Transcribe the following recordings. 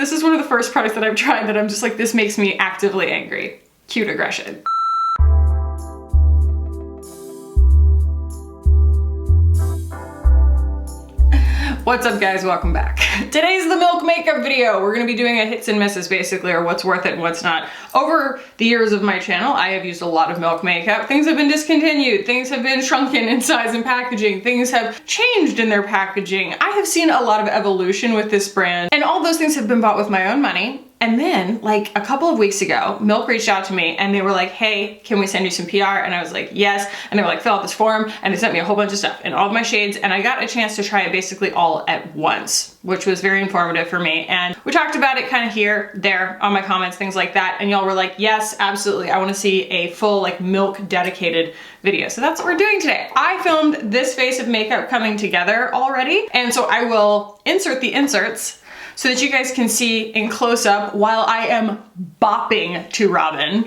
This is one of the first products that I've tried that I'm just like, this makes me actively angry. Cute aggression. What's up guys, welcome back. Today's the milk makeup video. We're gonna be doing a hits and misses basically, or what's worth it and what's not. Over the years of my channel, I have used a lot of milk makeup. Things have been discontinued, things have been shrunken in size and packaging, things have changed in their packaging. I have seen a lot of evolution with this brand, and all those things have been bought with my own money. And then, like a couple of weeks ago, Milk reached out to me and they were like, hey, can we send you some PR? And I was like, yes. And they were like, fill out this form. And they sent me a whole bunch of stuff in all of my shades. And I got a chance to try it basically all at once, which was very informative for me. And we talked about it kind of here, there, on my comments, things like that. And y'all were like, yes, absolutely. I want to see a full like Milk dedicated video. So that's what we're doing today. I filmed this face of makeup coming together already. And so I will insert the inserts so that you guys can see in close up while I am bopping to Robin.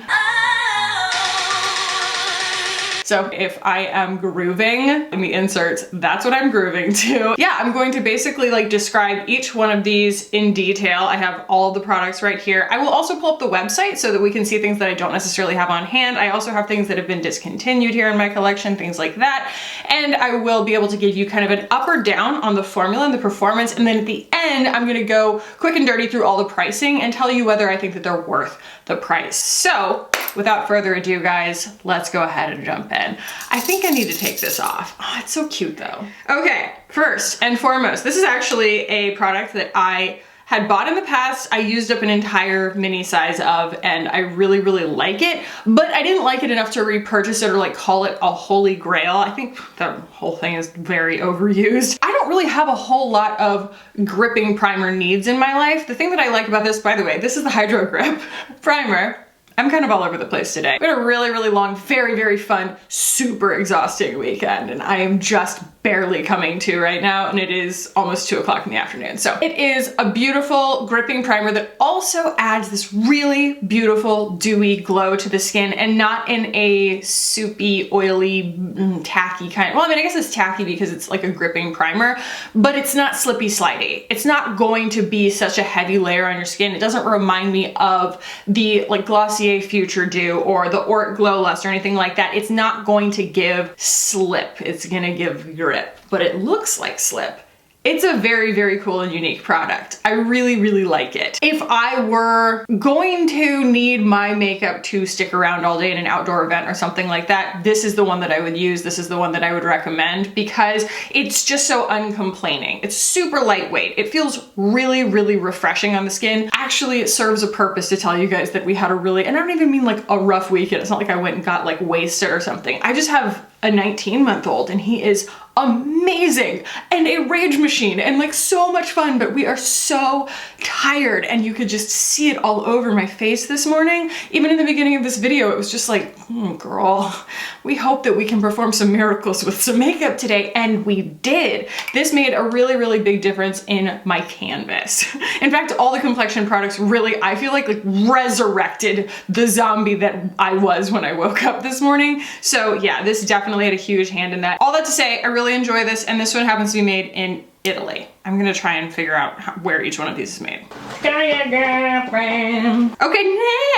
So if I am grooving in the inserts, that's what I'm grooving to. Yeah, I'm going to basically like describe each one of these in detail. I have all of the products right here. I will also pull up the website so that we can see things that I don't necessarily have on hand. I also have things that have been discontinued here in my collection, things like that. And I will be able to give you kind of an up or down on the formula and the performance. And then at the end, I'm gonna go quick and dirty through all the pricing and tell you whether I think that they're worth the price. So without further ado, guys, let's go ahead and jump in. I think I need to take this off. Oh, it's so cute though. Okay, first and foremost, this is actually a product that I had bought in the past. I used up an entire mini size of, and I really, really like it, but I didn't like it enough to repurchase it or like call it a holy grail. I think the whole thing is very overused. I don't really have a whole lot of gripping primer needs in my life. The thing that I like about this, by the way, this is the Hydro Grip Primer. I'm kind of all over the place today. We had a really, really long, very, very fun, super exhausting weekend, and I am just barely coming to right now, and it is almost 2 o'clock in the afternoon. So it is a beautiful gripping primer that also adds this really beautiful dewy glow to the skin, and not in a soupy, oily, tacky kind. Well, I mean, I guess it's tacky because it's like a gripping primer, but it's not slippy slidey. It's not going to be such a heavy layer on your skin. It doesn't remind me of the like Glossy Future Dew or the Ort Glow Lust or anything like that. It's not going to give slip. It's gonna give grip, but it looks like slip. It's a very, very cool and unique product. I really, really like it. If I were going to need my makeup to stick around all day in an outdoor event or something like that, this is the one that I would use. This is the one that I would recommend because it's just so uncomplaining. It's super lightweight. It feels really, really refreshing on the skin. Actually, it serves a purpose to tell you guys that we had a really, and I don't even mean like a rough weekend. It's not like I went and got like wasted or something. I just have a 19-month-old and he is amazing and a rage machine and like so much fun, but we are so tired, and you could just see it all over my face this morning. Even in the beginning of this video, it was just like, girl, we hope that we can perform some miracles with some makeup today, and we did. This made a really, really big difference in my canvas. In fact, all the complexion products really, I feel like resurrected the zombie that I was when I woke up this morning. So yeah, this definitely had a huge hand in that. All that to say, I really enjoy this, and this one happens to be made in Italy. I'm gonna try and figure out where each one of these is made. Okay,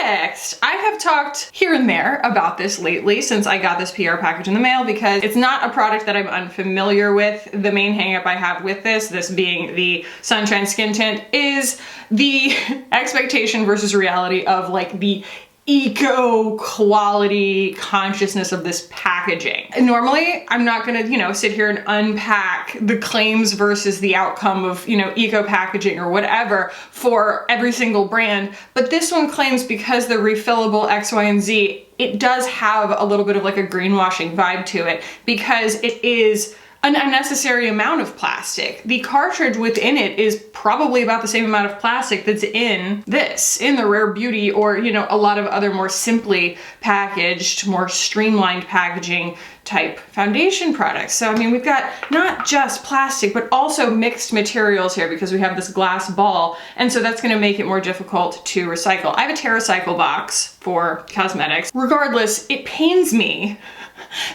next! I have talked here and there about this lately since I got this PR package in the mail because it's not a product that I'm unfamiliar with. The main hang up I have with this being the Sunshine Skin Tint, is the expectation versus reality of like the eco quality consciousness of this packaging. And normally I'm not gonna, you know, sit here and unpack the claims versus the outcome of, you know, eco packaging or whatever for every single brand, but this one claims because they're refillable X, Y, and Z, it does have a little bit of like a greenwashing vibe to it because it is an unnecessary amount of plastic. The cartridge within it is probably about the same amount of plastic that's in this, in the Rare Beauty, or, you know, a lot of other more simply packaged, more streamlined packaging type foundation products. So I mean, we've got not just plastic, but also mixed materials here because we have this glass ball, and so that's gonna make it more difficult to recycle. I have a TerraCycle box for cosmetics. Regardless, it pains me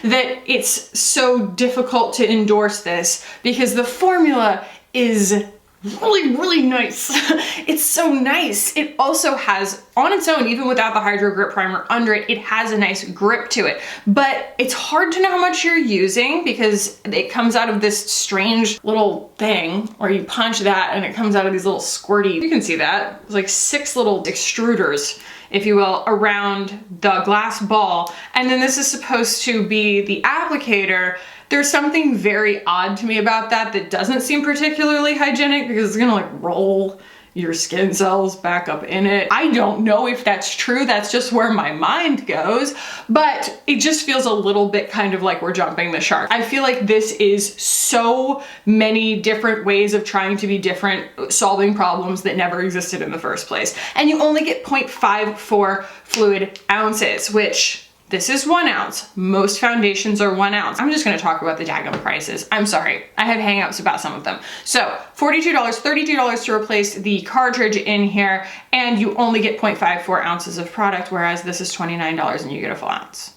that it's so difficult to endorse this because the formula is really nice. It's so nice. It also has, on its own, even without the Hydro Grip Primer under it, it has a nice grip to it. But it's hard to know how much you're using because it comes out of this strange little thing where you punch that and it comes out of these little squirty, you can see that. It's like 6 little extruders, if you will, around the glass ball. And then this is supposed to be the applicator. There's something very odd to me about that that doesn't seem particularly hygienic because it's gonna like roll your skin cells back up in it. I don't know if that's true, that's just where my mind goes, but it just feels a little bit kind of like we're jumping the shark. I feel like this is so many different ways of trying to be different, solving problems that never existed in the first place. And you only get 0.54 fluid ounces, which this is 1 ounce. Most foundations are 1 ounce. I'm just gonna talk about the daggum prices. I'm sorry, I have hang-ups about some of them. So $42, $32 to replace the cartridge in here, and you only get 0.54 ounces of product, whereas this is $29 and you get a full ounce.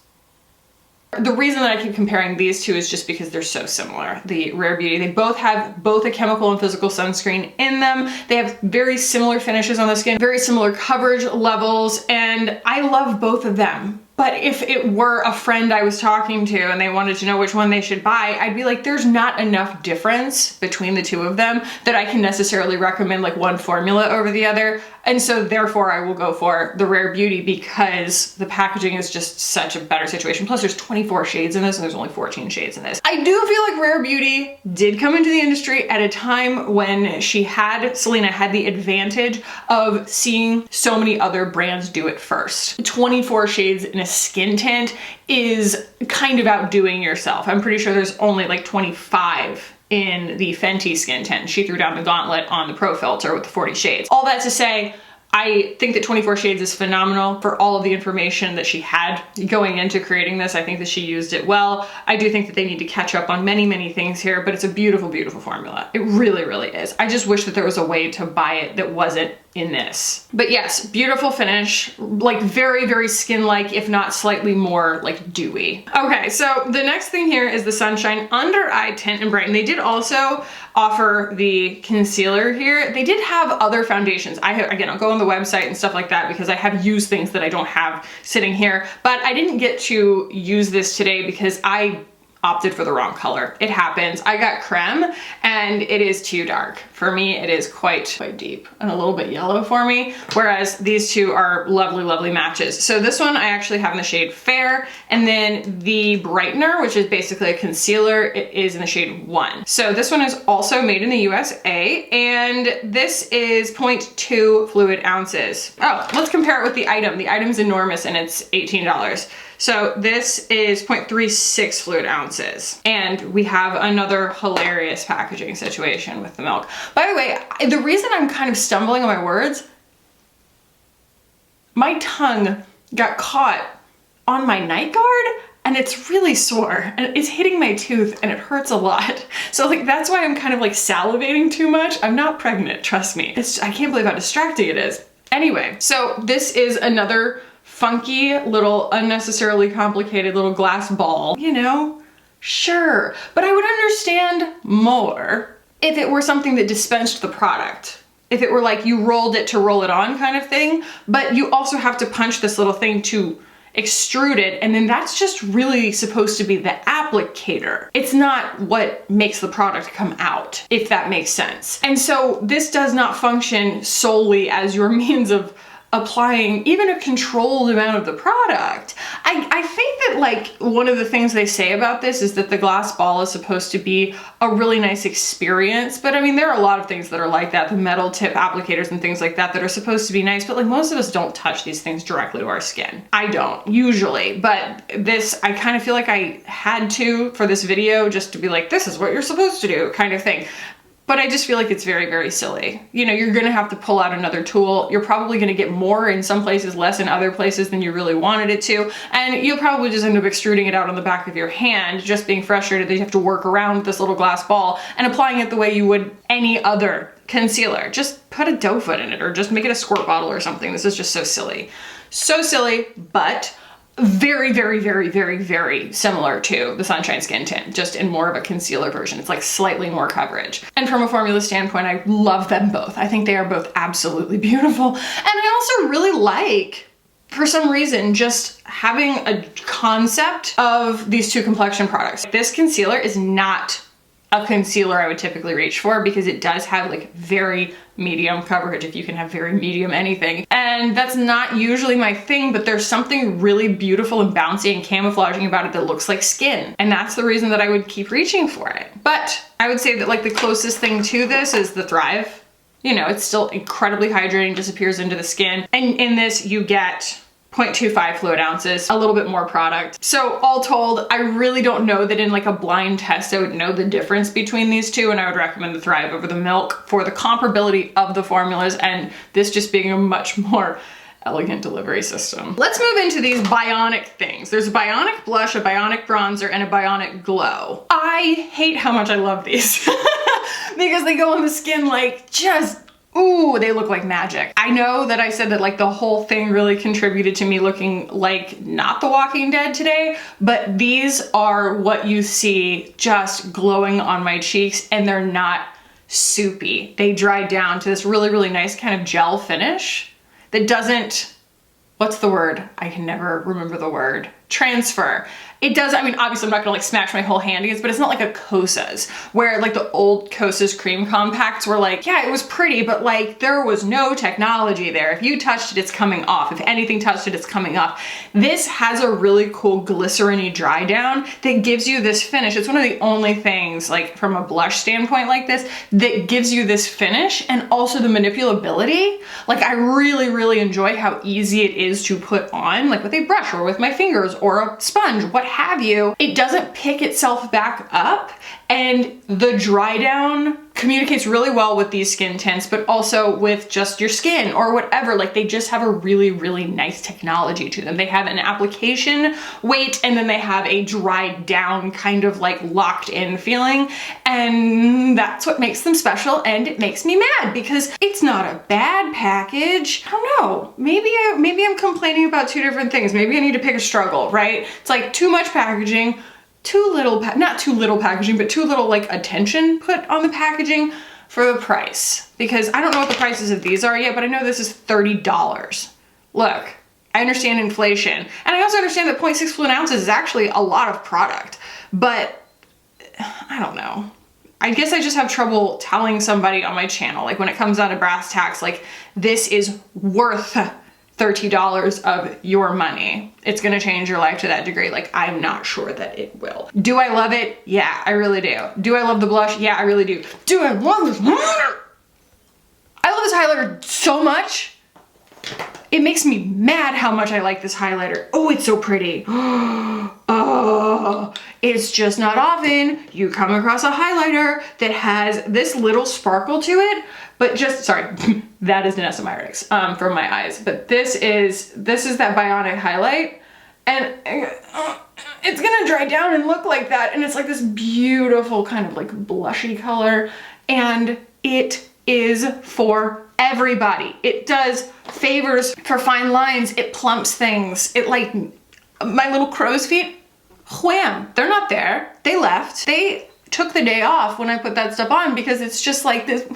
The reason that I keep comparing these two is just because they're so similar. The Rare Beauty, they both have both a chemical and physical sunscreen in them. They have very similar finishes on the skin, very similar coverage levels, and I love both of them. But if it were a friend I was talking to and they wanted to know which one they should buy, I'd be like, there's not enough difference between the two of them that I can necessarily recommend like one formula over the other. And so therefore I will go for the Rare Beauty because the packaging is just such a better situation. Plus there's 24 shades in this and there's only 14 shades in this. I do feel like Rare Beauty did come into the industry at a time when Selena had the advantage of seeing so many other brands do it first. 24 shades in a skin tint is kind of outdoing yourself. I'm pretty sure there's only like 25 in the Fenty skin tint. She threw down the gauntlet on the Pro Filter with the 40 shades. All that to say, I think that 24 shades is phenomenal for all of the information that she had going into creating this. I think that she used it well. I do think that they need to catch up on many things here, but it's a beautiful, beautiful formula. It really is. I just wish that there was a way to buy it that wasn't in this. But yes, beautiful finish, like very skin-like, if not slightly more like dewy. Okay, so the next thing here is the Sunshine Under Eye Tint and Brighten. They did also offer the concealer here. They did have other foundations. Again, I'll go on the website and stuff like that because I have used things that I don't have sitting here, but I didn't get to use this today because I opted for the wrong color. It happens. I got creme and it is too dark. For me, it is quite deep and a little bit yellow for me, whereas these two are lovely matches. So this one I actually have in the shade Fair, and then the brightener, which is basically a concealer, it is in the shade 1. So this one is also made in the USA, and this is 0.2 fluid ounces. Oh, let's compare it with the item. The item's enormous and it's $18. So this is 0.36 fluid ounces. And we have another hilarious packaging situation with the milk. By the way, the reason I'm kind of stumbling on my words, my tongue got caught on my night guard and it's really sore and it's hitting my tooth and it hurts a lot. So like, that's why I'm kind of like salivating too much. I'm not pregnant, trust me. I can't believe how distracting it is. Anyway, so this is another funky little unnecessarily complicated little glass ball, you know, sure. But I would understand more if it were something that dispensed the product. If it were like you rolled it to roll it on kind of thing, but you also have to punch this little thing to extrude it, and then that's just really supposed to be the applicator. It's not what makes the product come out, if that makes sense. And so this does not function solely as your means of applying even a controlled amount of the product. I think that like one of the things they say about this is that the glass ball is supposed to be a really nice experience, but I mean there are a lot of things that are like that, the metal tip applicators and things like that are supposed to be nice, but like most of us don't touch these things directly to our skin. I don't usually, but this I kind of feel like I had to for this video just to be like, this is what you're supposed to do kind of thing. But I just feel like it's very silly. You know, you're gonna have to pull out another tool. You're probably gonna get more in some places, less in other places than you really wanted it to. And you'll probably just end up extruding it out on the back of your hand, just being frustrated that you have to work around with this little glass ball and applying it the way you would any other concealer. Just put a doe foot in it or just make it a squirt bottle or something. This is just so silly. So silly, but very, very, very, very, very similar to the Sunshine Skin Tint, just in more of a concealer version. It's like slightly more coverage. And from a formula standpoint, I love them both. I think they are both absolutely beautiful. And I also really like, for some reason, just having a concept of these two complexion products. This concealer is not a concealer I would typically reach for because it does have like very medium coverage, if you can have very medium anything. And that's not usually my thing, but there's something really beautiful and bouncy and camouflaging about it that looks like skin. And that's the reason that I would keep reaching for it. But I would say that like the closest thing to this is the Thrive. You know, it's still incredibly hydrating, disappears into the skin. And in this you get 0.25 fluid ounces, a little bit more product. So all told, I really don't know that in like a blind test I would know the difference between these two, and I would recommend the Thrive over the Milk for the comparability of the formulas and this just being a much more elegant delivery system. Let's move into these bionic things. There's a Bionic Blush, a Bionic Bronzer, and a Bionic Glow. I hate how much I love these because they go on the skin like just, ooh, they look like magic. I know that I said that like the whole thing really contributed to me looking like not The Walking Dead today, but these are what you see just glowing on my cheeks, and they're not soupy. They dry down to this really, really nice kind of gel finish that doesn't, what's the word? I can never remember the word. Transfer. It does, I mean, obviously I'm not gonna like smash my whole hand against, but it's not like a Kosas, where like the old Kosas cream compacts were like, yeah, it was pretty, but like there was no technology there. If you touched it, it's coming off. If anything touched it, it's coming off. This has a really cool glycerin-y dry down that gives you this finish. It's one of the only things like from a blush standpoint like this that gives you this finish, and also the manipulability. Like I really, really enjoy how easy it is to put on, like with a brush or with my fingers or a sponge, what have you. It doesn't pick itself back up, and the dry down communicates really well with these skin tints, but also with just your skin or whatever. Like they just have a really, really nice technology to them. They have an application weight, and then they have a dried down kind of like locked in feeling. And that's what makes them special, and it makes me mad because it's not a bad package. I don't know, maybe I'm complaining about two different things. Maybe I need to pick a struggle, right? It's like too much packaging, too little, not too little packaging, but too little like attention put on the packaging for the price. Because I don't know what the prices of these are yet, but I know this is $30. Look, I understand inflation. And I also understand that 0.6 fluid ounces is actually a lot of product, but I don't know. I guess I just have trouble telling somebody on my channel, like when it comes down to brass tacks, like this is worth $30 of your money. It's gonna change your life to that degree. Like, I'm not sure that it will. Do I love it? Yeah, I really do. Do I love the blush? Yeah, I really do. Do I love this highlighter? I love this highlighter so much. It makes me mad how much I like this highlighter. Oh, it's so pretty. Oh, it's just not often you come across a highlighter that has this little sparkle to it, but just, sorry, that is Danessa Myricks from my eyes. But this is that Bionic highlight, and it's gonna dry down and look like that. And it's like this beautiful kind of like blushy color, and it is for everybody. It does favors for fine lines. It plumps things. It like, my little crow's feet, wham, they're not there. They left. They took the day off when I put that stuff on because it's just like this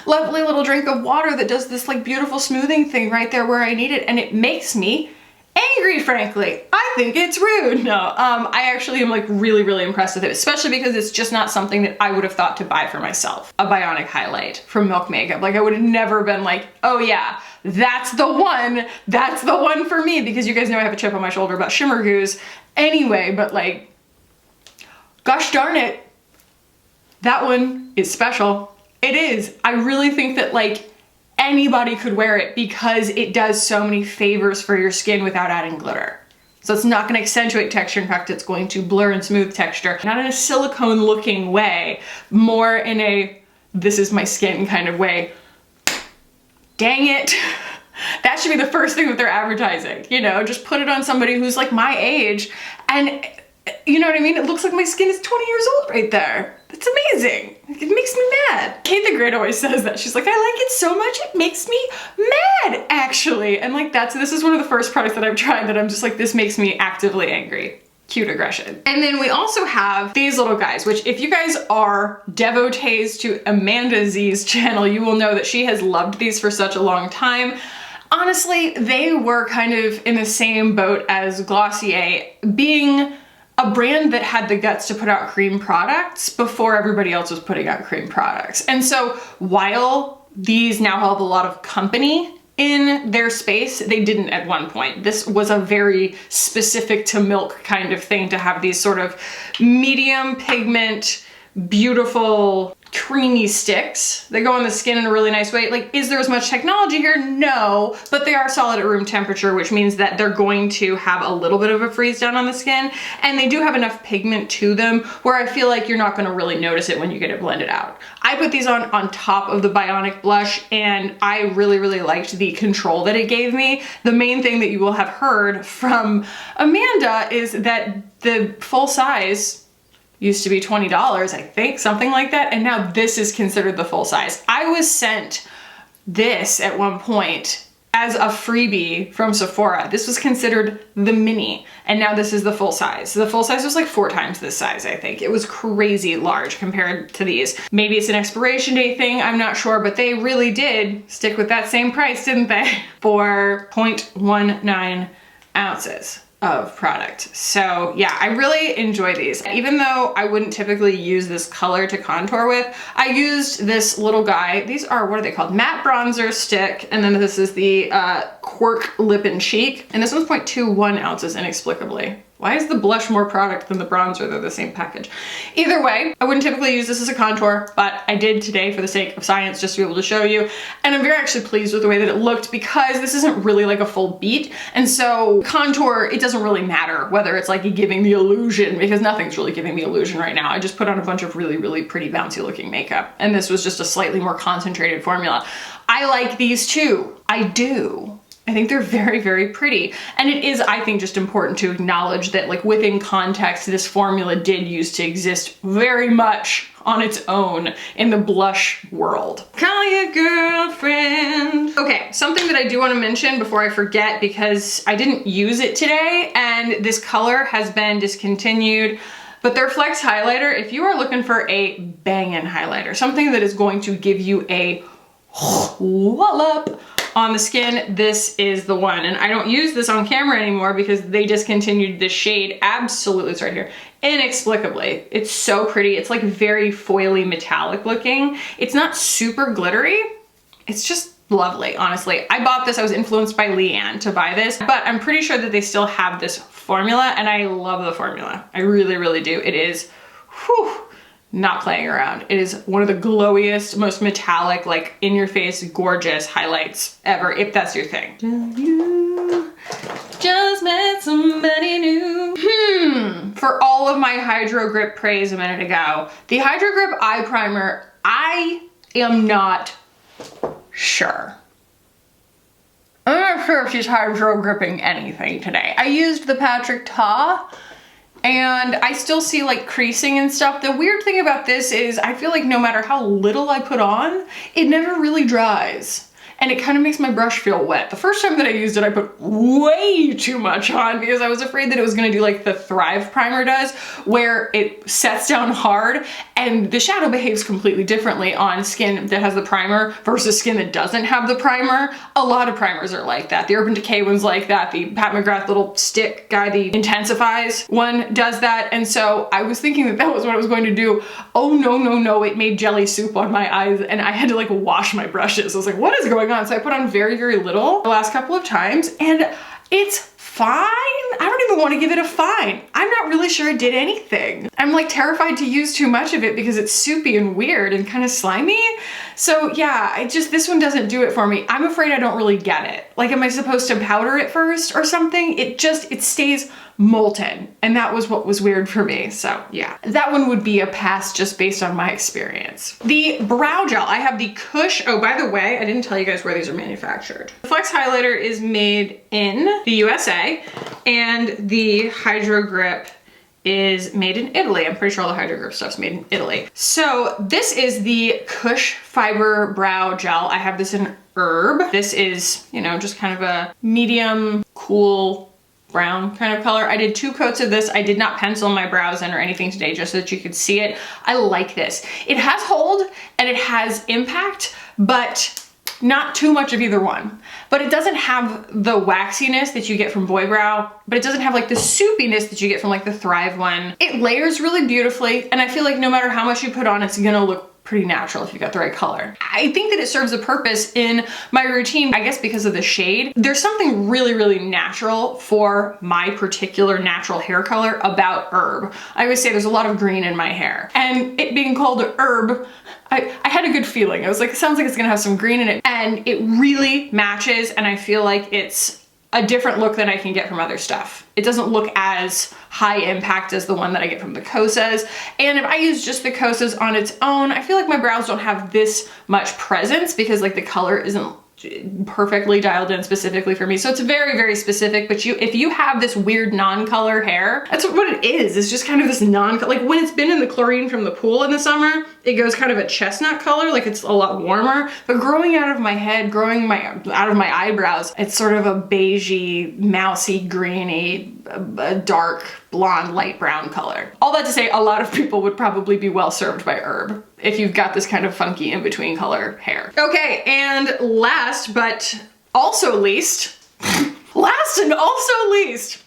lovely little drink of water that does this like beautiful smoothing thing right there where I need it, and it makes me angry, frankly. I think it's rude. No, I actually am like really, really impressed with it, especially because it's just not something that I would have thought to buy for myself. A Bionic highlight from Milk Makeup. Like I would have never been like, oh yeah, that's the one for me, because you guys know I have a chip on my shoulder about shimmer goos anyway, but like, gosh darn it, that one is special. It is. I really think that like anybody could wear it because it does so many favors for your skin without adding glitter. So it's not going to accentuate texture. In fact, it's going to blur and smooth texture. Not in a silicone looking way, more in a this is my skin kind of way. Dang it. That should be the first thing that they're advertising. You know, just put it on somebody who's like my age, and you know what I mean? It looks like my skin is 20 years old right there. That's amazing. It makes me mad. Kate the Great always says that. She's like, I like it so much, it makes me bad, actually. And like this is one of the first products that I've tried that I'm just like, this makes me actively angry. Cute aggression. And then we also have these little guys, which if you guys are devotees to Amanda Z's channel, you will know that she has loved these for such a long time. Honestly, they were kind of in the same boat as Glossier, being a brand that had the guts to put out cream products before everybody else was putting out cream products. And so while these now have a lot of company in their space, they didn't at one point. This was a very specific to milk kind of thing, to have these sort of medium pigment, beautiful, creamy sticks that go on the skin in a really nice way. Like, is there as much technology here? No, but they are solid at room temperature, which means that they're going to have a little bit of a freeze down on the skin, and they do have enough pigment to them where I feel like you're not gonna really notice it when you get it blended out. I put these on top of the Bionic Blush, and I really, really liked the control that it gave me. The main thing that you will have heard from Amanda is that the full size used to be $20, I think, something like that. And now this is considered the full size. I was sent this at one point as a freebie from Sephora. This was considered the mini, and now this is the full size. The full size was like 4 times this size, I think. It was crazy large compared to these. Maybe it's an expiration date thing, I'm not sure, but they really did stick with that same price, didn't they? For 0.19 ounces of product. So yeah, I really enjoy these. Even though I wouldn't typically use this color to contour with, I used this little guy. These are, what are they called? Matte bronzer stick. And then this is the Quirk Lip and Cheek. And this one's 0.21 ounces inexplicably. Why is the blush more product than the bronzer? They're the same package. Either way, I wouldn't typically use this as a contour, but I did today for the sake of science, just to be able to show you. And I'm very actually pleased with the way that it looked, because this isn't really like a full beat. And so contour, it doesn't really matter whether it's like giving the illusion, because nothing's really giving the illusion right now. I just put on a bunch of really, really pretty bouncy looking makeup. And this was just a slightly more concentrated formula. I like these too. I do. I think they're very, very pretty. And it is, I think, just important to acknowledge that, like, within context, this formula did used to exist very much on its own in the blush world. Call your girlfriend. Okay, something that I do want to mention before I forget, because I didn't use it today and this color has been discontinued, but their Flex highlighter, if you are looking for a bangin' highlighter, something that is going to give you a wallop on the skin, this is the one. And I don't use this on camera anymore because they discontinued this shade. Absolutely, it's right here. Inexplicably. It's so pretty. It's like very foily metallic looking. It's not super glittery. It's just lovely, honestly. I bought this, I was influenced by Leanne to buy this, but I'm pretty sure that they still have this formula, and I love the formula. I really, really do. It is, whew, not playing around. It is one of the glowiest, most metallic, like in your face, gorgeous highlights ever, if that's your thing. You just met somebody new. For all of my Hydro Grip praise a minute ago, the Hydro Grip eye primer, I am not sure. I'm not sure if she's hydro gripping anything today. I used the Patrick Ta, and I still see like creasing and stuff. The weird thing about this is I feel like no matter how little I put on, it never really dries. And it kind of makes my brush feel wet. The first time that I used it, I put way too much on because I was afraid that it was gonna do like the Thrive primer does, where it sets down hard and the shadow behaves completely differently on skin that has the primer versus skin that doesn't have the primer. A lot of primers are like that. The Urban Decay one's like that. The Pat McGrath little stick guy, the Intensifies one, does that. And so I was thinking that that was what I was going to do. Oh no, no, no, it made jelly soup on my eyes and I had to like wash my brushes. I was like, what is going on? So I put on very, very little the last couple of times and it's fine. I don't even want to give it a fine. I'm not really sure it did anything. I'm like terrified to use too much of it because it's soupy and weird and kind of slimy. So yeah, this one doesn't do it for me. I'm afraid I don't really get it. Like, am I supposed to powder it first or something? It stays molten. And that was what was weird for me. So yeah, that one would be a pass just based on my experience. The brow gel, I have the Kush. Oh, by the way, I didn't tell you guys where these are manufactured. The Flex highlighter is made in the USA and the Hydro Grip is made in Italy. I'm pretty sure all the Hydro Grip stuff's made in Italy. So this is the Kush Fiber Brow Gel. I have this in Herb. This is, you know, just kind of a medium, cool, brown kind of color. I did 2 coats of this. I did not pencil my brows in or anything today just so that you could see it. I like this. It has hold and it has impact, but not too much of either one. But it doesn't have the waxiness that you get from Boy Brow, but it doesn't have like the soupiness that you get from like the Thrive one. It layers really beautifully, and I feel like no matter how much you put on, it's gonna look pretty natural if you got the right color. I think that it serves a purpose in my routine, I guess because of the shade. There's something really, really natural for my particular natural hair color about Herb. I always say there's a lot of green in my hair, and it being called Herb, I had a good feeling. I was like, it sounds like it's gonna have some green in it, and it really matches, and I feel like it's a different look than I can get from other stuff. It doesn't look as high impact as the one that I get from the Kosas. And if I use just the Kosas on its own, I feel like my brows don't have this much presence because like the color isn't perfectly dialed in specifically for me. So it's very, very specific, but if you have this weird non-color hair, that's what it is. It's just kind of this like when it's been in the chlorine from the pool in the summer, it goes kind of a chestnut color, like it's a lot warmer, but growing out of my head, out of my eyebrows, it's sort of a beigey, mousy, greeny, a dark blonde, light brown color. All that to say, a lot of people would probably be well served by Herb if you've got this kind of funky in-between color hair. Okay, and last but also least, last and also least,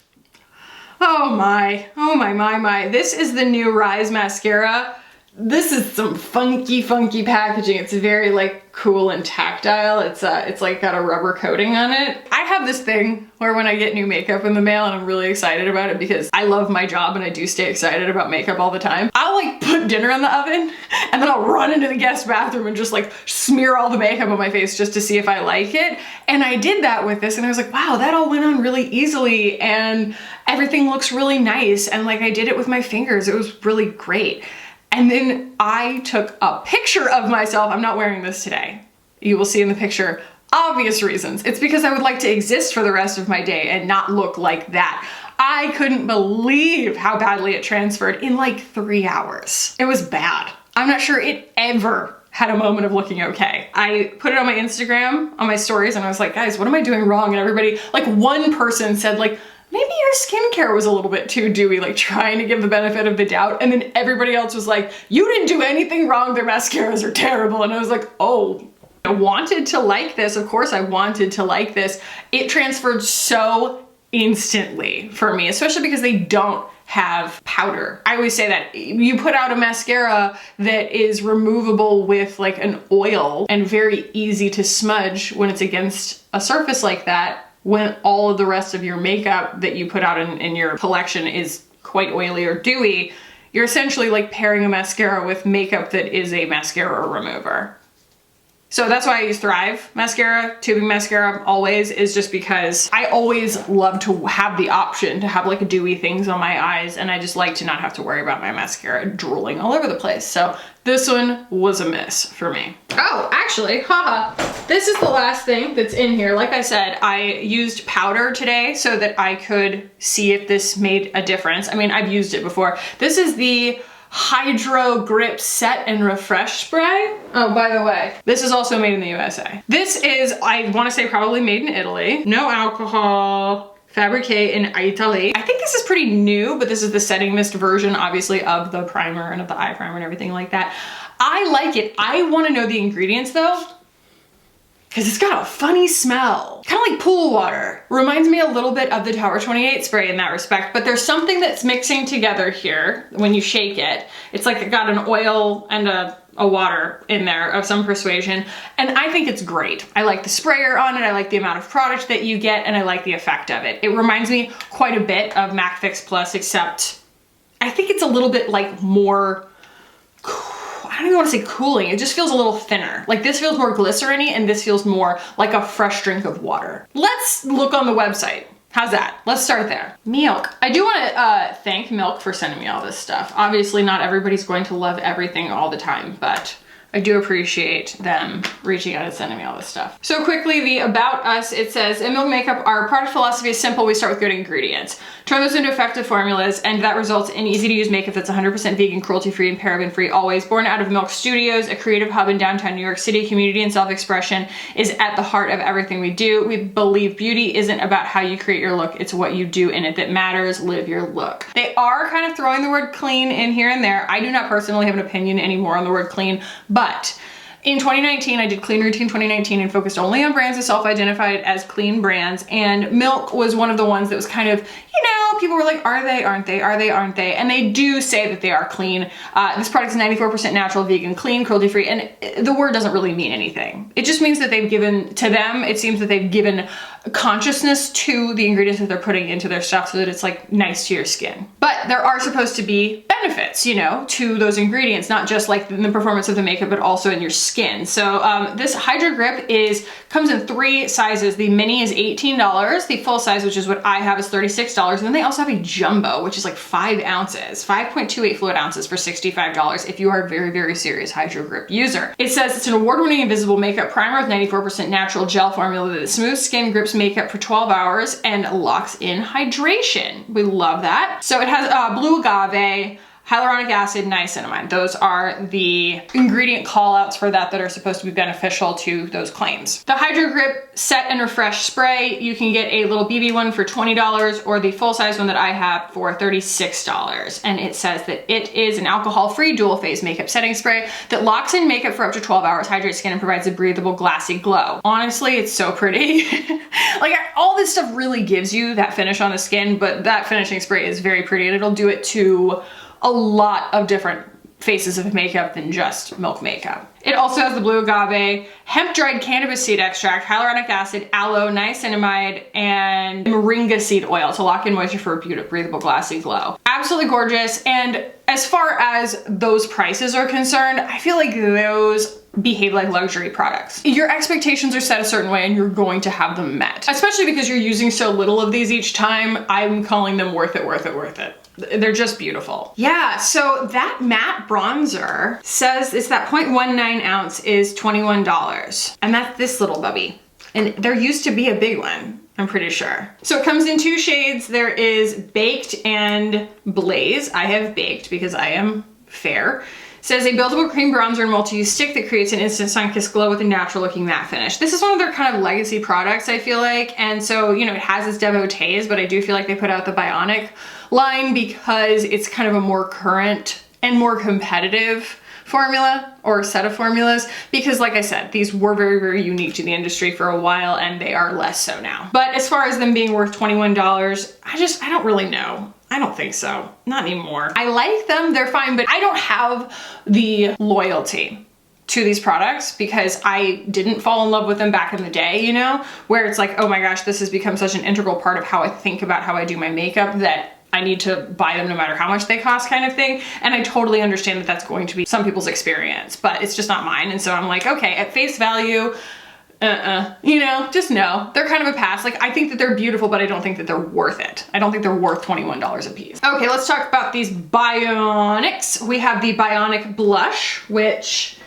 oh my, this is the new Rise mascara. This is some funky packaging. It's very like cool and tactile. It's like got a rubber coating on it. I have this thing where when I get new makeup in the mail and I'm really excited about it because I love my job and I do stay excited about makeup all the time, I'll like put dinner in the oven and then I'll run into the guest bathroom and just like smear all the makeup on my face just to see if I like it. And I did that with this and I was like, wow, that all went on really easily and everything looks really nice. And like I did it with my fingers. It was really great. And then I took a picture of myself. I'm not wearing this today. You will see in the picture, obvious reasons. It's because I would like to exist for the rest of my day and not look like that. I couldn't believe how badly it transferred in like 3 hours. It was bad. I'm not sure it ever had a moment of looking okay. I put it on my Instagram, on my stories, and I was like, guys, what am I doing wrong? And everybody, like one person said like, maybe your skincare was a little bit too dewy, like trying to give the benefit of the doubt. And then everybody else was like, you didn't do anything wrong, their mascaras are terrible. And I was like, oh, I wanted to like this. Of course I wanted to like this. It transferred so instantly for me, especially because they don't have powder. I always say that you put out a mascara that is removable with like an oil and very easy to smudge when it's against a surface like that, when all of the rest of your makeup that you put out in your collection is quite oily or dewy, you're essentially like pairing a mascara with makeup that is a mascara remover. So that's why I use Thrive mascara, tubing mascara always, is just because I always love to have the option to have like dewy things on my eyes, and I just like to not have to worry about my mascara drooling all over the place. So this one was a miss for me. Oh, actually, haha, this is the last thing that's in here. Like I said, I used powder today so that I could see if this made a difference. I mean, I've used it before. This is the Hydro Grip Set and Refresh Spray. Oh, by the way, this is also made in the USA. This is, I want to say, probably made in Italy. No alcohol, fabriqué in Italy. I think this is pretty new, but this is the setting mist version, obviously, of the primer and of the eye primer and everything like that. I like it. I want to know the ingredients though, because it's got a funny smell. Kind of like pool water. Reminds me a little bit of the Tower 28 spray in that respect, but there's something that's mixing together here when you shake it. It's like it got an oil and a water in there of some persuasion, and I think it's great. I like the sprayer on it, I like the amount of product that you get, and I like the effect of it. It reminds me quite a bit of MAC Fix Plus, except I think it's a little bit like more, I don't even want to say cooling, it just feels a little thinner. Like this feels more glycerin-y and this feels more like a fresh drink of water. Let's look on the website. How's that? Let's start there. Milk. I do want to thank Milk for sending me all this stuff. Obviously not everybody's going to love everything all the time, but I do appreciate them reaching out and sending me all this stuff. So quickly, the About Us, it says, in Milk Makeup, our product philosophy is simple. We start with good ingredients, turn those into effective formulas, and that results in easy to use makeup that's 100% vegan, cruelty-free, and paraben-free always. Born out of Milk Studios, a creative hub in downtown New York City, community and self-expression is at the heart of everything we do. We believe beauty isn't about how you create your look, it's what you do in it that matters. Live your look. They are kind of throwing the word clean in here and there. I do not personally have an opinion anymore on the word clean, but in 2019, I did Clean Routine 2019 and focused only on brands that self-identified as clean brands, and Milk was one of the ones that was kind of, you know, people were like, are they, aren't they, are they, aren't they? And they do say that they are clean. This product is 94% natural, vegan, clean, cruelty-free, and the word doesn't really mean anything. It just means that they've given, to them, it seems that they've given consciousness to the ingredients that they're putting into their stuff so that it's like nice to your skin. But there are supposed to be benefits, you know, to those ingredients, not just like in the performance of the makeup, but also in your skin. So this Hydro Grip comes in 3 sizes. The mini is $18. The full size, which is what I have, is $36. And then they also have a jumbo, which is like 5 ounces, 5.28 fluid ounces for $65 if you are a very, very serious Hydro Grip user. It says it's an award-winning invisible makeup primer with 94% natural gel formula that smooths skin, grips makeup for 12 hours, and locks in hydration. We love that. So it has blue agave, hyaluronic acid, niacinamide. Those are the ingredient call-outs for that are supposed to be beneficial to those claims. The Hydro Grip Set and Refresh Spray, you can get a little BB one for $20 or the full-size one that I have for $36. And it says that it is an alcohol-free dual-phase makeup setting spray that locks in makeup for up to 12 hours, hydrates skin, and provides a breathable, glassy glow. Honestly, it's so pretty. Like, all this stuff really gives you that finish on the skin, but that finishing spray is very pretty, and it'll do it to a lot of different faces of makeup than just Milk makeup. It also has the blue agave, hemp-dried cannabis seed extract, hyaluronic acid, aloe, niacinamide, and moringa seed oil to lock in moisture for a beautiful, breathable, glassy glow. Absolutely gorgeous. And as far as those prices are concerned, I feel like those behave like luxury products. Your expectations are set a certain way and you're going to have them met. Especially because you're using so little of these each time, I'm calling them worth it, worth it, worth it. They're just beautiful. Yeah, so that matte bronzer says it's that 0.19 ounce is $21. And that's this little bubby. And there used to be a big one, I'm pretty sure. So it comes in 2 shades. There is Baked and Blaze. I have Baked because I am fair. Says a buildable cream bronzer and multi-use stick that creates an instant sun-kissed glow with a natural looking matte finish. This is one of their kind of legacy products, I feel like. And so, you know, it has its devotees, but I do feel like they put out the Bionic line because it's kind of a more current and more competitive formula or set of formulas, because like I said, these were very, very unique to the industry for a while and they are less so now. But as far as them being worth $21, I don't really know. I don't think so. Not anymore. I like them, they're fine, but I don't have the loyalty to these products because I didn't fall in love with them back in the day, you know, where it's like, oh my gosh, this has become such an integral part of how I think about how I do my makeup that I need to buy them no matter how much they cost kind of thing. And I totally understand that that's going to be some people's experience, but it's just not mine. And so I'm like, okay, at face value, you know, just no. They're kind of a pass. Like, I think that they're beautiful, but I don't think that they're worth it. I don't think they're worth $21 a piece. Okay, let's talk about these Bionics. We have the Bionic Blush, which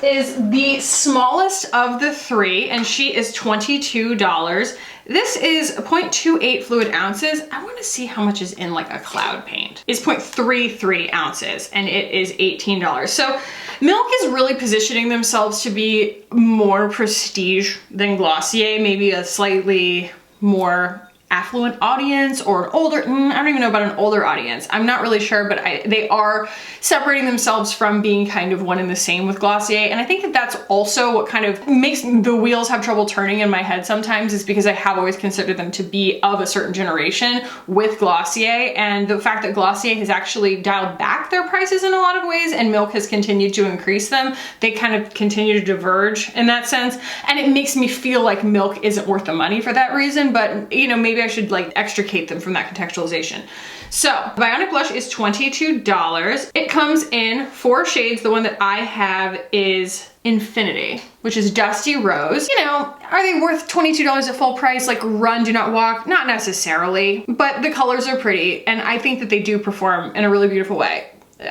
is the smallest of the 3, and she is $22. This is 0.28 fluid ounces. I want to see how much is in like a cloud paint. It's 0.33 ounces and it is $18. So Milk is really positioning themselves to be more prestige than Glossier, maybe a slightly more affluent audience or an older, I don't even know about an older audience. I'm not really sure, but they are separating themselves from being kind of one and the same with Glossier. And I think that that's also what kind of makes the wheels have trouble turning in my head sometimes, is because I have always considered them to be of a certain generation with Glossier. And the fact that Glossier has actually dialed back their prices in a lot of ways and Milk has continued to increase them, they kind of continue to diverge in that sense. And it makes me feel like Milk isn't worth the money for that reason, but you know, maybe I should like extricate them from that contextualization. So Bionic Blush is $22. It comes in 4 shades. The one that I have is Infinity, which is Dusty Rose. You know, are they worth $22 at full price? Like run, do not walk? Not necessarily, but the colors are pretty and I think that they do perform in a really beautiful way.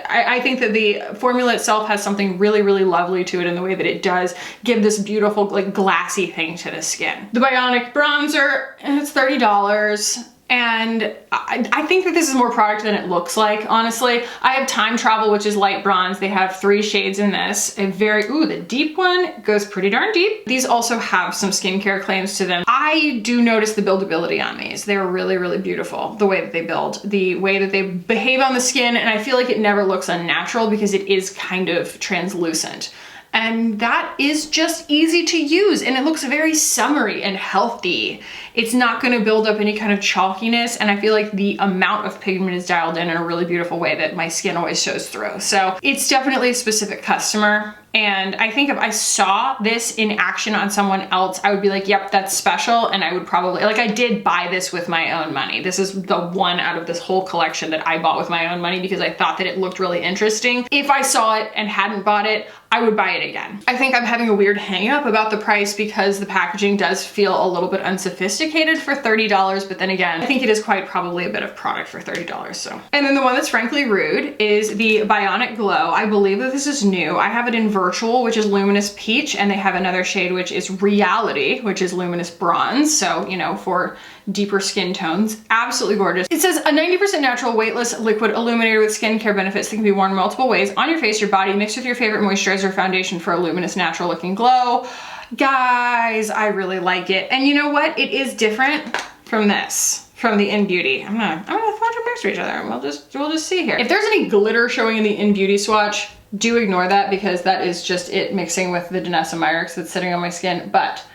I think that the formula itself has something really, really lovely to it in the way that it does give this beautiful, like, glassy thing to the skin. The Bionic bronzer, it's $30. And I think that this is more product than it looks like, honestly. I have Time Travel, which is light bronze. They have 3 shades in this. A very, ooh, the deep one goes pretty darn deep. These also have some skincare claims to them. I do notice the buildability on these. They're really, really beautiful, the way that they build, the way that they behave on the skin, and I feel like it never looks unnatural because it is kind of translucent. And that is just easy to use, and it looks very summery and healthy. It's not gonna build up any kind of chalkiness, and I feel like the amount of pigment is dialed in a really beautiful way that my skin always shows through. So it's definitely a specific customer, and I think if I saw this in action on someone else, I would be like, yep, that's special, and I would probably, like, I did buy this with my own money. This is the one out of this whole collection that I bought with my own money because I thought that it looked really interesting. If I saw it and hadn't bought it, I would buy it again. I think I'm having a weird hang up about the price because the packaging does feel a little bit unsophisticated for $30, but then again, I think it is quite probably a bit of product for $30, so. And then the one that's frankly rude is the Bionic Glow. I believe that this is new. I have it in Virtual, which is Luminous Peach, and they have another shade, which is Reality, which is Luminous Bronze, so, you know, for deeper skin tones. Absolutely gorgeous. It says a 90% natural weightless liquid illuminator with skincare benefits that can be worn multiple ways on your face, your body, mixed with your favorite moisturizer or foundation for a luminous, natural looking glow. Guys, I really like it. And you know what? It is different from this, from the In Beauty. I'm gonna swatch them next to each other and we'll just see here. If there's any glitter showing in the In Beauty swatch, do ignore that because that is just it mixing with the Danessa Myricks that's sitting on my skin. But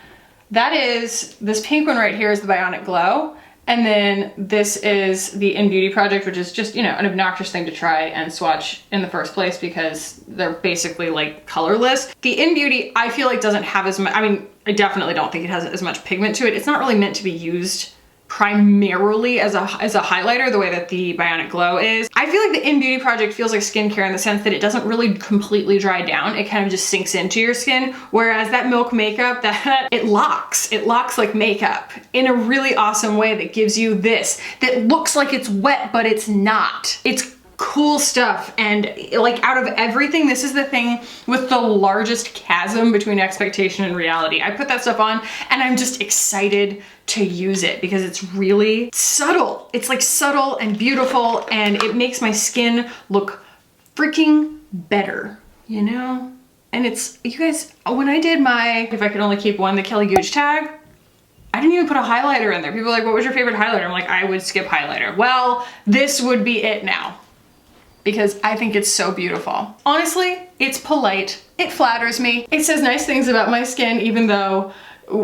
that is, this pink one right here is the Bionic Glow. And then this is the In Beauty Project, which is just, you know, an obnoxious thing to try and swatch in the first place because they're basically like colorless. The In Beauty, I feel like doesn't have as much, I mean, I definitely don't think it has as much pigment to it. It's not really meant to be used primarily as a highlighter the way that the Bionic Glow is. I feel like the In Beauty Project feels like skincare in the sense that it doesn't really completely dry down. It kind of just sinks into your skin. Whereas that Milk Makeup, it locks like makeup in a really awesome way that gives you this, that looks like it's wet, but it's not. It's cool stuff, and like out of everything, this is the thing with the largest chasm between expectation and reality. I put that stuff on and I'm just excited to use it because it's really subtle. It's like subtle and beautiful, and it makes my skin look freaking better, you know? And it's, you guys, when I did my, if I could only keep one, the Kelly Gooch tag, I didn't even put a highlighter in there. People are like, what was your favorite highlighter? I'm like, I would skip highlighter. Well, this would be it now, because I think it's so beautiful. Honestly, it's polite. It flatters me. It says nice things about my skin, even though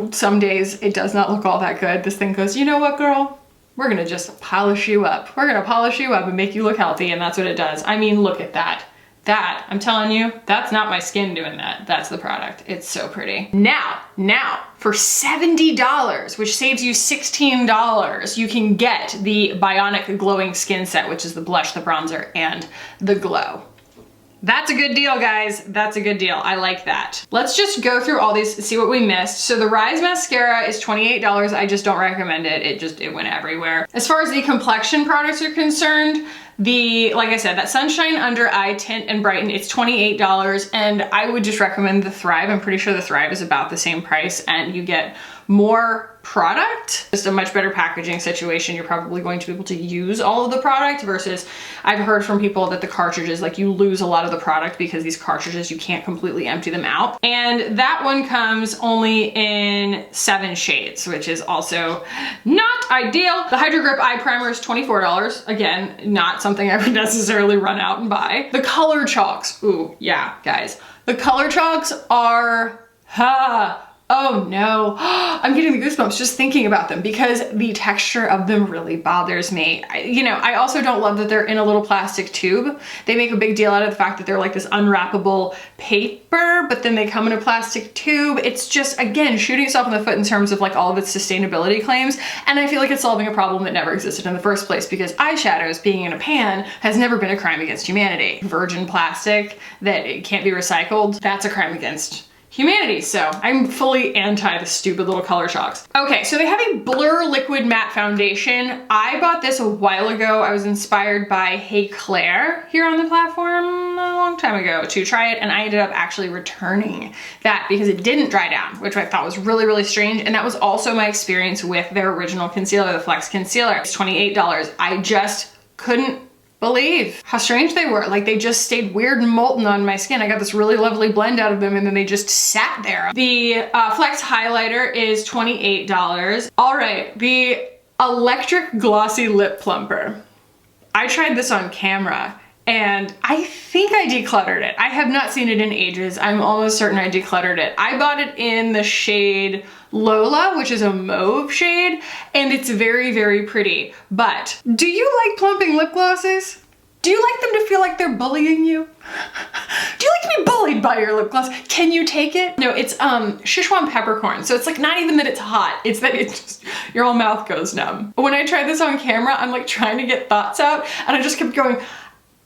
some days it does not look all that good. This thing goes, you know what, girl? We're gonna just polish you up. We're gonna polish you up and make you look healthy, and that's what it does. I mean, look at that. That, I'm telling you, that's not my skin doing that. That's the product. It's so pretty. Now, for $70, which saves you $16, you can get the Bionic Glowing Skin Set, which is the blush, the bronzer, and the glow. That's a good deal, guys. That's a good deal. I like that. Let's just go through all these, see what we missed. So the Rise Mascara is $28. I just don't recommend it. It went everywhere. As far as the complexion products are concerned, like I said, that Sunshine Under Eye Tint and Brighten, it's $28, and I would just recommend the Thrive. I'm pretty sure the Thrive is about the same price, and you get more product, just a much better packaging situation. You're probably going to be able to use all of the product versus I've heard from people that the cartridges, like you lose a lot of the product because these cartridges, you can't completely empty them out. And that one comes only in 7 shades, which is also not ideal. The Hydro Grip Eye Primer is $24. Again, not something I would necessarily run out and buy. The color chalks, ooh, yeah, guys. The color chalks are, oh no, I'm getting the goosebumps just thinking about them because the texture of them really bothers me. I also don't love that they're in a little plastic tube. They make a big deal out of the fact that they're like this unwrappable paper, but then they come in a plastic tube. It's just, again, shooting itself in the foot in terms of like all of its sustainability claims. And I feel like it's solving a problem that never existed in the first place because eyeshadows being in a pan has never been a crime against humanity. Virgin plastic that it can't be recycled, that's a crime against humanity, so I'm fully anti the stupid little color shocks. Okay, so they have a Blur Liquid Matte Foundation. I bought this a while ago. I was inspired by Hey Claire here on the platform a long time ago to try it, and I ended up actually returning that because it didn't dry down, which I thought was really, really strange, and that was also my experience with their original concealer, the Flex Concealer. It's $28. I just couldn't believe how strange they were. Like, they just stayed weird and molten on my skin. I got this really lovely blend out of them and then they just sat there. The Flex highlighter is $28. All right, the Electric Glossy Lip Plumper. I tried this on camera and I think I decluttered it. I have not seen it in ages. I'm almost certain I decluttered it. I bought it in the shade Lola, which is a mauve shade, and it's very, very pretty. But do you like plumping lip glosses? Do you like them to feel like they're bullying you? Do you like to be bullied by your lip gloss? Can you take it? No, it's Szechuan peppercorn. So it's like not even that it's hot, it's that it's just, your whole mouth goes numb. When I tried this on camera, I'm like trying to get thoughts out and I just kept going,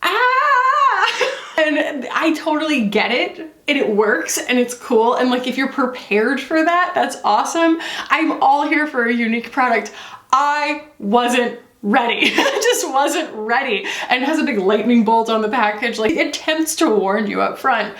ah! And I totally get it, and it works, and it's cool, and like if you're prepared for that, that's awesome. I'm all here for a unique product. I wasn't ready. I just wasn't ready. And it has a big lightning bolt on the package. Like, it attempts to warn you up front,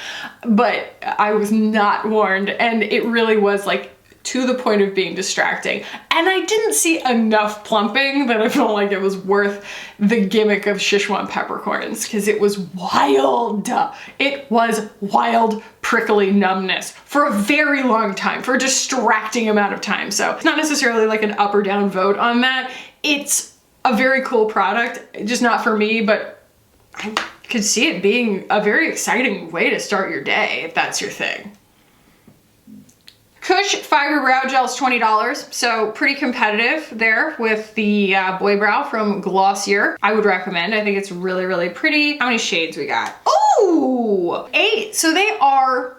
but I was not warned, and it really was like to the point of being distracting. And I didn't see enough plumping that I felt like it was worth the gimmick of Szechuan peppercorns, because it was wild. It was wild, prickly numbness for a very long time, for a distracting amount of time. So it's not necessarily like an up or down vote on that. It's a very cool product, just not for me, but I could see it being a very exciting way to start your day if that's your thing. Kush Fiber Brow Gel is $20, so pretty competitive there with the Boy Brow from Glossier. I would recommend. I think it's really, really pretty. How many shades we got? Oh, 8. So they are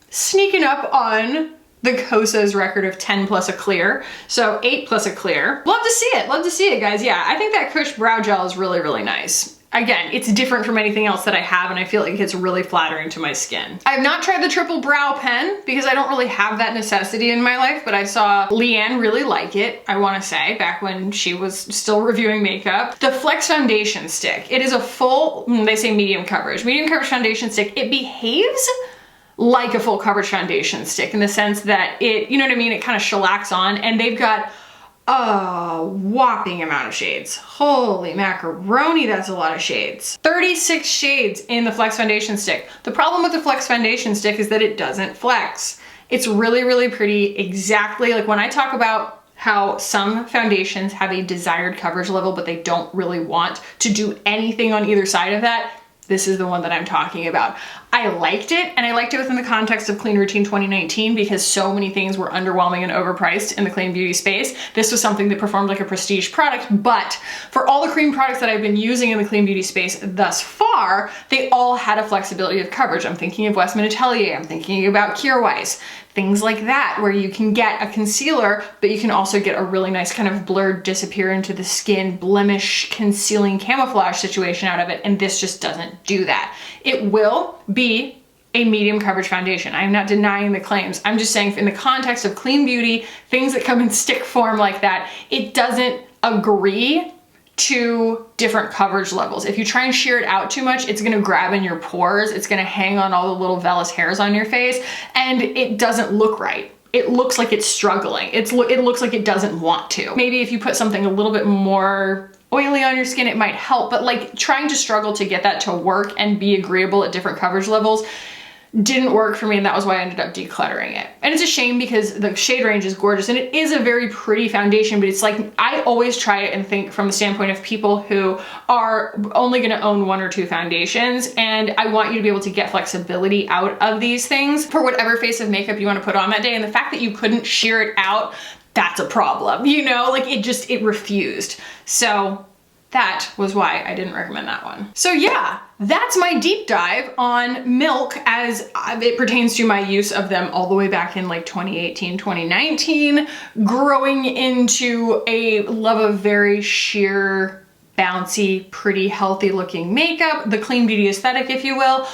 sneaking up on the Kosas record of 10 plus a clear. So 8 plus a clear. Love to see it. Love to see it, guys. Yeah, I think that Kush Brow Gel is really, really nice. Again, it's different from anything else that I have, and I feel like it's really flattering to my skin. I have not tried the triple brow pen because I don't really have that necessity in my life, but I saw Leanne really like it, I want to say, back when she was still reviewing makeup. The Flex Foundation Stick. It is a full, they say medium coverage. Medium coverage foundation stick. It behaves like a full coverage foundation stick in the sense that it, you know what I mean? It kind of shellacks on, and they've got a whopping amount of shades. Holy macaroni, that's a lot of shades. 36 shades in the Flex Foundation Stick. The problem with the Flex Foundation Stick is that it doesn't flex. It's really, really pretty. Exactly like when I talk about how some foundations have a desired coverage level, but they don't really want to do anything on either side of that. This is the one that I'm talking about. I liked it, and I liked it within the context of Clean Routine 2019 because so many things were underwhelming and overpriced in the clean beauty space. This was something that performed like a prestige product, but for all the cream products that I've been using in the clean beauty space thus far, they all had a flexibility of coverage. I'm thinking of Westman Atelier, I'm thinking about Kjaer Weis, things like that, where you can get a concealer, but you can also get a really nice kind of blurred disappear into the skin, blemish, concealing camouflage situation out of it, and this just doesn't do that. It will be a medium coverage foundation. I'm not denying the claims. I'm just saying in the context of clean beauty, things that come in stick form like that, it doesn't agree to different coverage levels. If you try and shear it out too much, it's gonna grab in your pores, it's gonna hang on all the little vellus hairs on your face, and it doesn't look right. It looks like it's struggling. It looks like it doesn't want to. Maybe if you put something a little bit more oily on your skin, it might help, but like trying to struggle to get that to work and be agreeable at different coverage levels didn't work for me, and that was why I ended up decluttering it. And it's a shame because the shade range is gorgeous and it is a very pretty foundation, but it's like, I always try it and think from the standpoint of people who are only gonna own 1 or 2 foundations, and I want you to be able to get flexibility out of these things for whatever face of makeup you wanna put on that day, and the fact that you couldn't shear it out, that's a problem, you know? Like it refused. So that was why I didn't recommend that one. So yeah, that's my deep dive on Milk as it pertains to my use of them all the way back in like 2018, 2019, growing into a love of very sheer, bouncy, pretty, healthy looking makeup, the clean beauty aesthetic, if you will,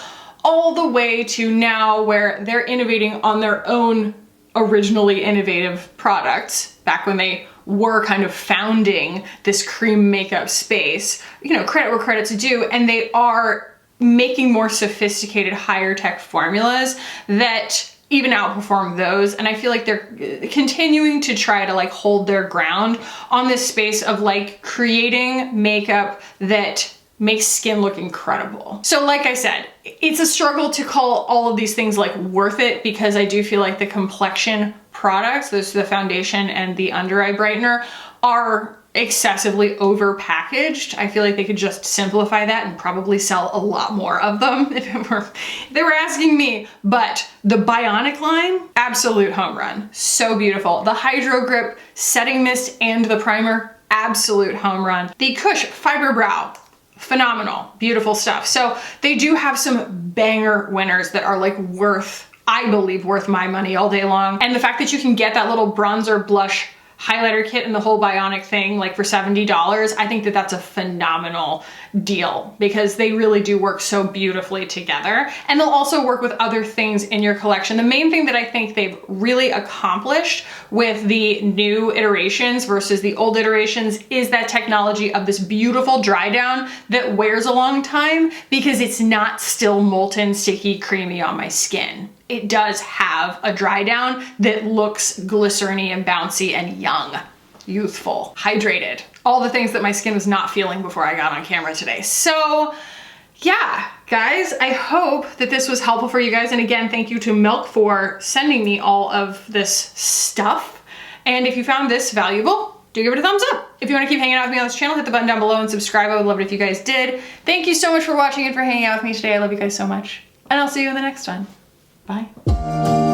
all the way to now where they're innovating on their own originally innovative products back when they were kind of founding this cream makeup space. You know, credit where credit's due, and they are making more sophisticated, higher tech formulas that even outperform those. And I feel like they're continuing to try to like hold their ground on this space of like creating makeup that makes skin look incredible. So like I said, it's a struggle to call all of these things like worth it, because I do feel like the complexion products, those the foundation and the under eye brightener, are excessively over packaged. I feel like they could just simplify that and probably sell a lot more of them if they were asking me. But the Bionic line, absolute home run. So beautiful. The Hydro Grip setting mist and the primer, absolute home run. The Kush Fiber Brow, phenomenal, beautiful stuff. So they do have some banger winners that are like worth, I believe, worth my money all day long. And the fact that you can get that little bronzer blush highlighter kit and the whole Bionic thing like for $70, I think that that's a phenomenal deal, because they really do work so beautifully together. And they'll also work with other things in your collection. The main thing that I think they've really accomplished with the new iterations versus the old iterations is that technology of this beautiful dry down that wears a long time, because it's not still molten, sticky, creamy on my skin. It does have a dry down that looks glycerin-y and bouncy and young, youthful, hydrated. All the things that my skin was not feeling before I got on camera today. So yeah, guys, I hope that this was helpful for you guys. And again, thank you to Milk for sending me all of this stuff. And if you found this valuable, do give it a thumbs up. If you want to keep hanging out with me on this channel, hit the button down below and subscribe. I would love it if you guys did. Thank you so much for watching and for hanging out with me today. I love you guys so much. And I'll see you in the next one. Bye.